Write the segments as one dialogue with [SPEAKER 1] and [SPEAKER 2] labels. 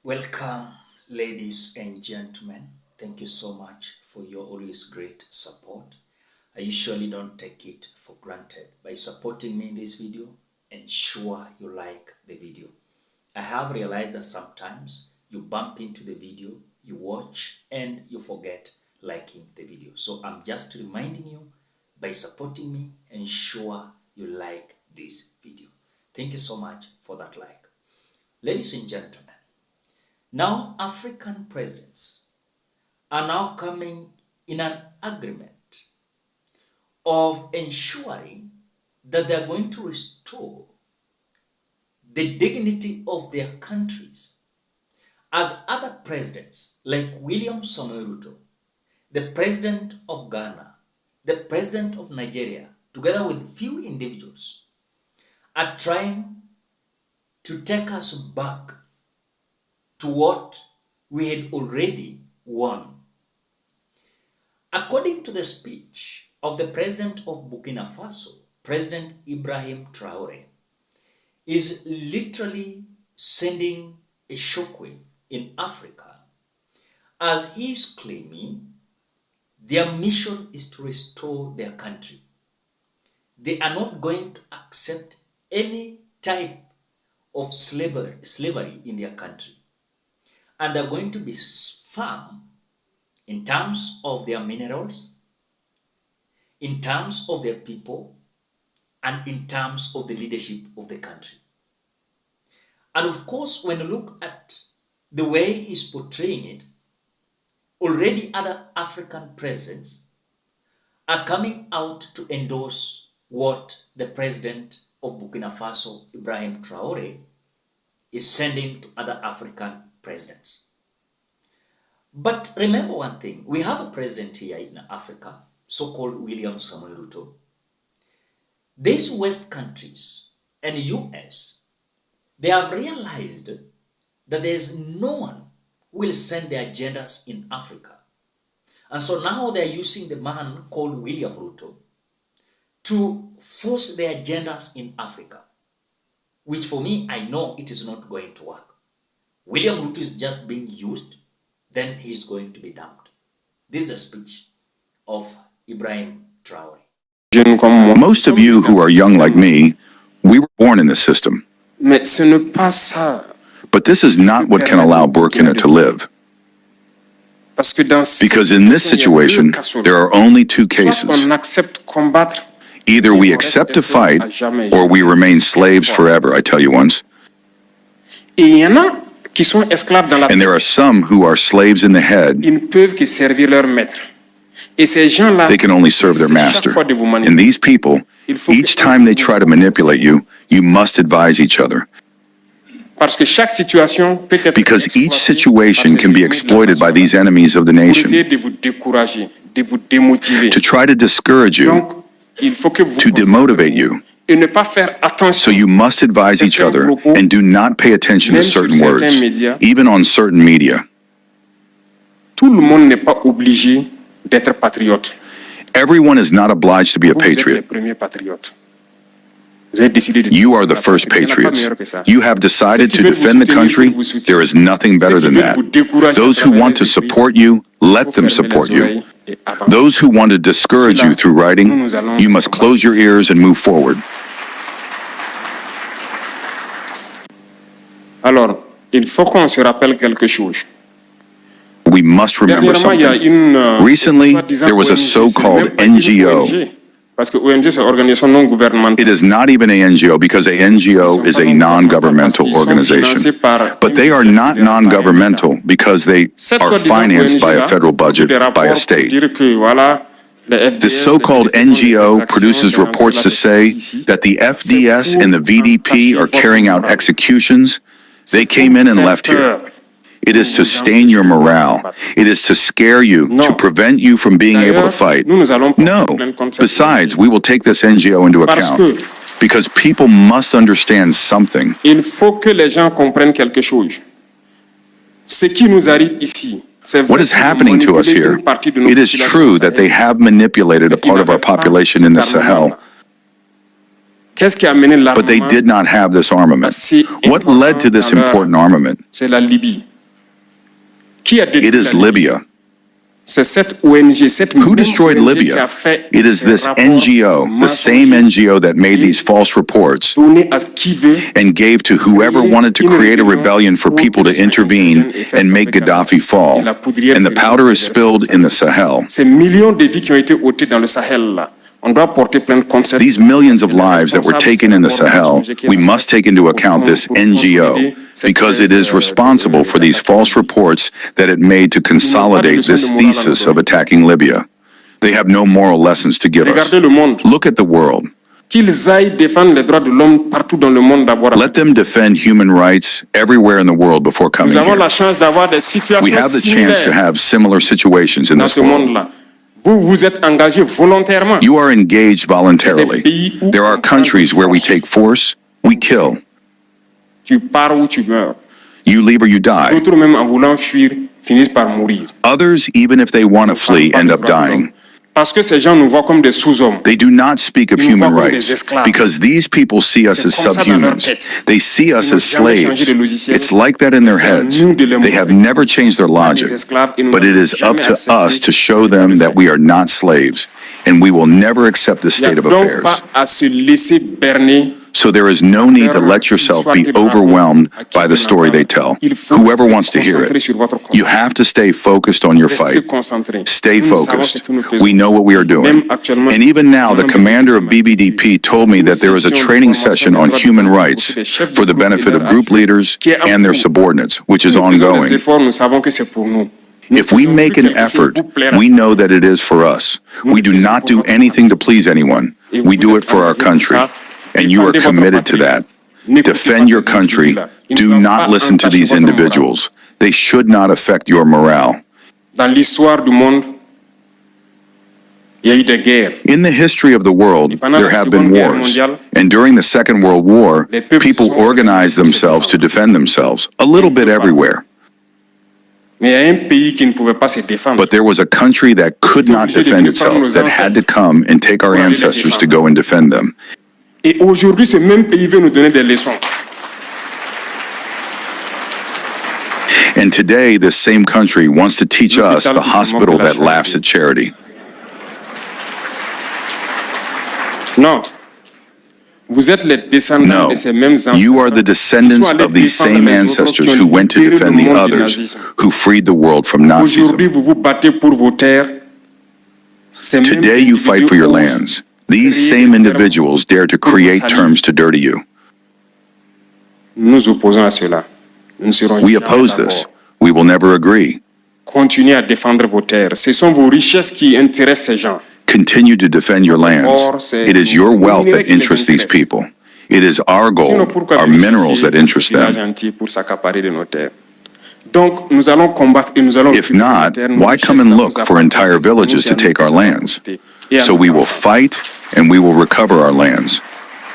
[SPEAKER 1] Welcome, ladies and gentlemen. Thank you so much for your always great support. I usually don't take it for granted. By supporting me in this video, ensure you like the video. I have realized that sometimes you bump into the video, you watch, and you forget liking the video. So I'm just reminding you, by supporting me, ensure you like this video. Thank you so much for that like. Ladies and gentlemen, now African presidents are now coming in an agreement of ensuring that they are going to restore the dignity of their countries, as other presidents like William Samoei Ruto, the president of Ghana, the president of Nigeria, together with few individuals, are trying to take us back to what we had already won. According to the speech of the president of Burkina Faso, President Ibrahim Traore, is literally sending a shockwave in Africa, as he is claiming their mission is to restore their country. They are not going to accept any type of slavery in their country. And they're going to be firm in terms of their minerals, in terms of their people, and in terms of the leadership of the country. And of course, when you look at the way he's portraying it, already other African presidents are coming out to endorse what the president of Burkina Faso, Ibrahim Traore, is sending to other African presidents. But remember one thing, we have a president here in Africa, so-called William Samoei Ruto. These West countries and US, they have realized that there's no one who will send their agendas in Africa. And so now they're using the man called William Ruto to force their agendas in Africa, which for me, I know it is not going to work. William Ruto is just being used, then he's going to be dumped. This is a speech of Ibrahim Traore.
[SPEAKER 2] Most of you who are young like me, we were born in this system. But this is not what can allow Burkina to live. Because in this situation, there are only two cases. Either we accept to fight, or we remain slaves forever, I tell you once. And there are some who are slaves in the head. They can only serve their master. And these people, each time they try to manipulate you, you must advise each other. Because each situation can be exploited by these enemies of the nation to try to discourage you, to demotivate you. So you must advise each other and do not pay attention to certain words, even on certain media. Everyone is not obliged to be a patriot. You are the first patriots. You have decided to defend the country. There is nothing better than that. Those who want to support you, let them support you. Those who want to discourage you through writing, you must close your ears and move forward.
[SPEAKER 3] Alors, il faut qu'on se rappelle quelque chose.
[SPEAKER 2] We must remember something. Recently, there was a so-called NGO. It is not even a NGO because a NGO is a non-governmental organization. But they are not non-governmental because they are financed by a federal budget, by a state. This so-called NGO produces reports to say that the FDS and the VDP are carrying out executions. They came in and left here. It is to stain your morale. It is to scare you, to prevent you from being able to fight. No. Besides, we will take this NGO into account because people must understand something.
[SPEAKER 3] Il faut que les gens comprennent quelque chose. Ce qui nous arrive ici,
[SPEAKER 2] what is happening to us here? It is true that they have manipulated a part of our population in the Sahel. But they did not have this armament. What led to this important armament? It is Libya. Who destroyed Libya? It is this NGO, the same NGO that made these false reports and gave to whoever wanted to create a rebellion for people to intervene and make Gaddafi fall. And the powder is spilled in the Sahel. These millions of lives that were taken in the Sahel, we must take into account this NGO because it is responsible for these false reports that it made to consolidate this thesis of attacking Libya. They have no moral lessons to give us. Look at the world. Let them defend human rights everywhere in the world before coming here. We have the chance to have similar situations in this world. You are engaged voluntarily. There are countries where we take force, we kill. You leave or you die. Others, even if they want to flee, end up dying. They do not speak of human rights because these people see us as subhumans. They see us as slaves. It's like that in their heads. They have never changed their logic, but it is up to us to show them that we are not slaves and we will never accept this state of affairs. So there is no need to let yourself be overwhelmed by the story they tell. Whoever wants to hear it, you have to stay focused on your fight. Stay focused. We know what we are doing. And even now, the commander of BBDP told me that there is a training session on human rights for the benefit of group leaders and their subordinates, which is ongoing. If we make an effort, we know that it is for us. We do not do anything to please anyone. We do it for our country. And you are committed to that. Defend your country. Do not listen to these individuals. They should not affect your morale. In the history of the world, there have been wars. And during the Second World War, people organized themselves to defend themselves, a little bit everywhere. But there was a country that could not defend itself, that had to come and take our ancestors to go and defend them.
[SPEAKER 3] Et aujourd'hui, ce même pays veut nous donner des leçons.
[SPEAKER 2] And today, this same country wants to teach us the hospital that laughs at charity.
[SPEAKER 3] No.
[SPEAKER 2] No, you are the descendants of these same ancestors who went to defend the others, who freed the world from Nazism. Today, you fight for your lands. These same individuals dare to create terms to dirty you. We oppose this. We will never agree.
[SPEAKER 3] Continuez à défendre vos terres. Ce sont vos richesses qui intéressent ces gens.
[SPEAKER 2] Continue to defend your lands. It is your wealth that interests these people. It is our gold, our minerals that interest them. If not, why come and look for entire villages to take our lands? So we will fight and we will recover our lands.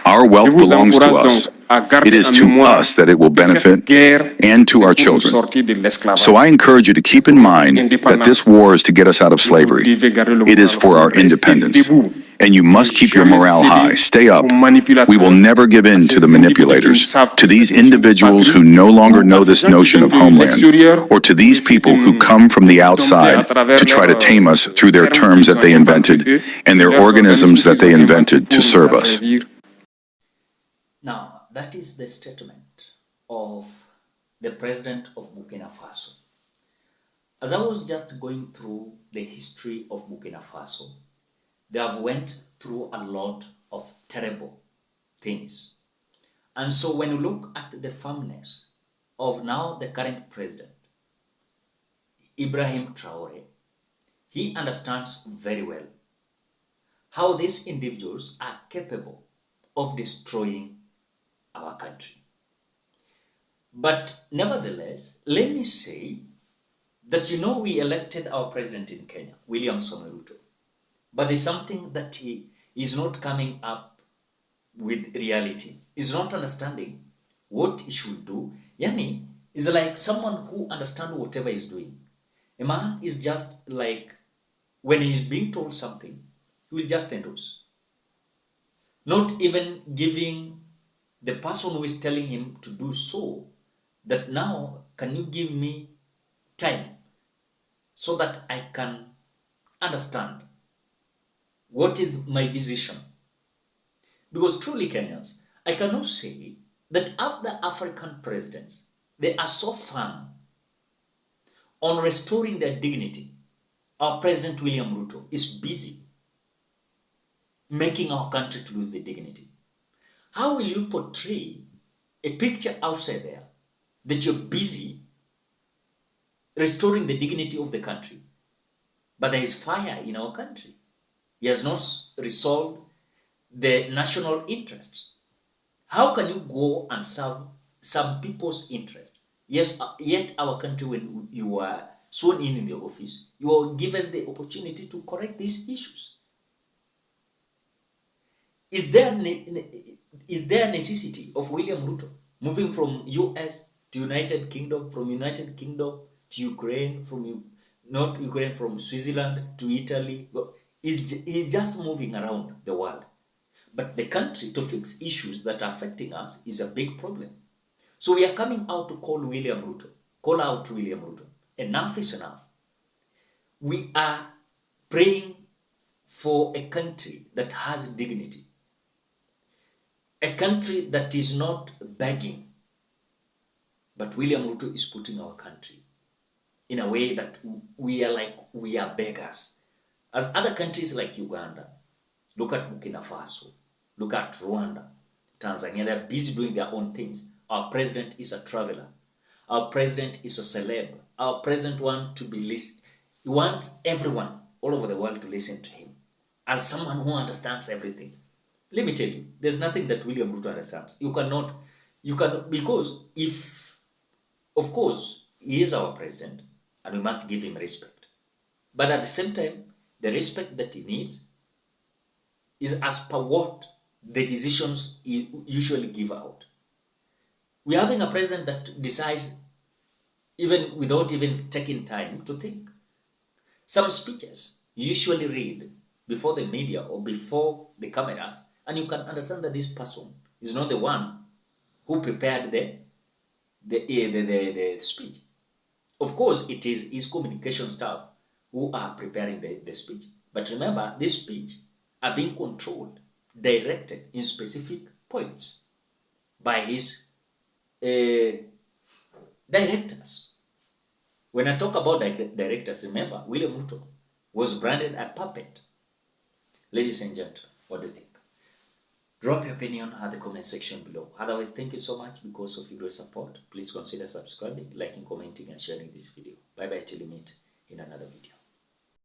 [SPEAKER 2] Our wealth belongs to us. It is to us that it will benefit and to our children. So I encourage you to keep in mind that this war is to get us out of slavery. It is for our independence. And you must keep your morale high. Stay up. We will never give in to the manipulators, to these individuals who no longer know this notion of homeland, or to these people who come from the outside to try to tame us through their terms that they invented and their organisms that they invented to serve us.
[SPEAKER 1] Now, that is the statement of the president of Burkina Faso. As I was just going through the history of Burkina Faso, they have went through a lot of terrible things. And so when you look at the firmness of now the current president, Ibrahim Traore, he understands very well how these individuals are capable of destroying our country. But nevertheless, let me say that we elected our president in Kenya, William Ruto. But there's something that he is not coming up with reality. He's not understanding what he should do. Yani is like someone who understands whatever he's doing. A man is just like when he's being told something, he will just endorse. Not even giving the person who is telling him to do so that now, can you give me time so that I can understand what is my decision. Because truly, Kenyans, I cannot say that other African presidents, they are so firm on restoring their dignity. Our President William Ruto is busy making our country to lose the dignity. How will you portray a picture outside there that you're busy restoring the dignity of the country, but there is fire in our country? He has not resolved the national interests. How can you go and serve some people's interest? Yes, yet our country, when you are sworn in the office, you are given the opportunity to correct these issues. Is there necessity of William Ruto moving from US to United Kingdom, from United Kingdom to Ukraine, not Ukraine, from Switzerland to Italy? Well, he's just moving around the world. But the country, to fix issues that are affecting us, is a big problem. So we are coming out to call out William Ruto. Enough is enough. We are praying for a country that has dignity. A country that is not begging. But William Ruto is putting our country in a way that we are beggars. As other countries like Uganda, look at Burkina Faso, look at Rwanda, Tanzania, they're busy doing their own things. Our president is a traveler. Our president is a celeb. Our president wants to be listened. He wants everyone all over the world to listen to him as someone who understands everything. Let me tell you, there's nothing that William Ruto understands. You cannot, because if, of course, he is our president and we must give him respect. But at the same time, the respect that he needs is as per what the decisions he usually give out. We're having a president that decides even without even taking time to think. Some speeches you usually read before the media or before the cameras, and you can understand that this person is not the one who prepared the speech. Of course, it is his communication staff who are preparing the speech. But remember, this speech are being controlled, directed in specific points by his directors. When I talk about directors, remember, William Ruto was branded a puppet. Ladies and gentlemen, what do you think? Drop your opinion at the comment section below. Otherwise, thank you so much because of your support. Please consider subscribing, liking, commenting, and sharing this video. Bye-bye till we meet in another video.